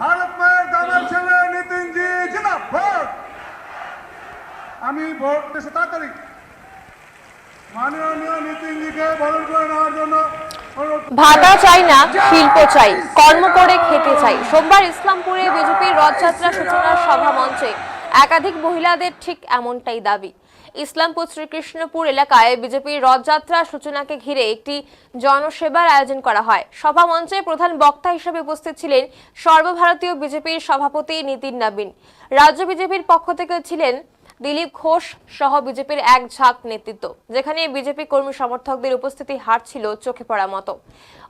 भारत माয়ের দামের ছেলে নিতিনজি জিন্দাবাদ। আমি ভোট তাড়াতাড়ি মাননীয় নিতিনজিকে বরণ করে নেওয়ার জন্য। ভাতা চাই না, শিল্প চাই, কর্ম করে খেতে চাই। সোমবার ইসলামপুরে বিজেপির রথযাত্রা সূচনার সভা মঞ্চে একাধিক মহিলাদের ঠিক এমনটাই দাবি। ইসলামপুর শ্রীকৃষ্ণপুর এলাকায় বিজেপির রথযাত্রা সূচনাকে ঘিরে একটি জনসেবার আয়োজন করা হয়। সভা মঞ্চে প্রধান বক্তা হিসেবে উপস্থিত ছিলেন সর্বভারতীয় বিজেপির সভাপতি নিতিন নবীন। রাজ্য বিজেপির পক্ষ থেকে ছিলেন দিলীপ ঘোষ সহ বিজেপির এক ঝাঁক নেতৃত্ব, যেখানে বিজেপি কর্মী সমর্থকদের উপস্থিতি হার ছিল চোখে পড়ার মতো।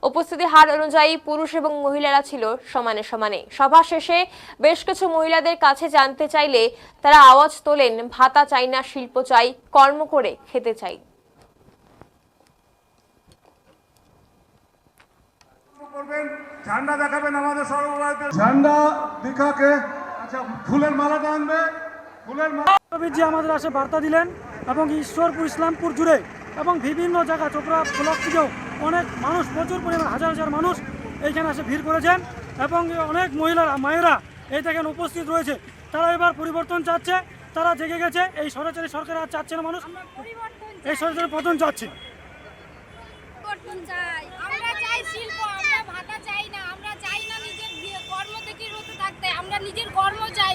উপস্থিতি হার অনুযায়ী পুরুষ এবং মহিলারা ছিল সমানে সমানে। সভা শেষে বেশ কিছু মহিলাদের কাছে জানতে চাইলে তারা আওয়াজ তোলেন, ভাতা চাই না, শিল্প চাই, কর্ম করে খেতে চাই। ঝান্ডা দেখাবেন আমাদের সর্বভারতীয় ঝান্ডা দেখাকে। আচ্ছা, ফুলের মালাটা আনবে। জি আমাদের আসে বার্তা দিলেন এবং ঈশ্বরপুর ইসলামপুর জুড়ে এবং বিভিন্ন জায়গা চোপড়া ব্লক থেকেও অনেক মানুষ, প্রচুর পরিমাণ হাজার হাজার মানুষ এইখানে এসে ভিড় করেছেন এবং অনেক মায়েরা এই দেখেন উপস্থিত রয়েছে। তারা এবার পরিবর্তন চাচ্ছে, তারা জেগে গেছে। এই সরাসরি সরকার আর চাচ্ছে না মানুষ, এই সরাসরি পতন চাচ্ছে। আমরা চাই শিল্প, আমরা ভাতা চাই না, আমরা চাই না নিজের কর্ম থেকে রত থাকতে, আমরা নিজের কর্ম চাই।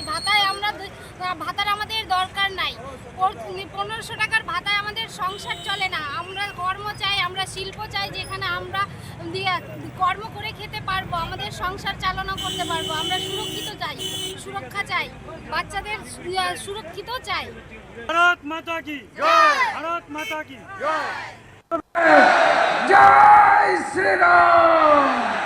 ভাতার আমাদের দরকার নাই, 1500 টাকার ভাতায় আমাদের সংসার চলে না। আমরা কর্ম চাই, আমরা শিল্প চাই, যেখানে আমরা কর্ম করে খেতে পারবো, আমাদের সংসার চালনা করতে পারবো। আমরা সুরক্ষিত চাই, সুরক্ষা চাই, বাচ্চাদের সুরক্ষিত চাই। ভারত মাতা কি জয়, ভারত মাতা কি জয়, জয় শ্রীরাম।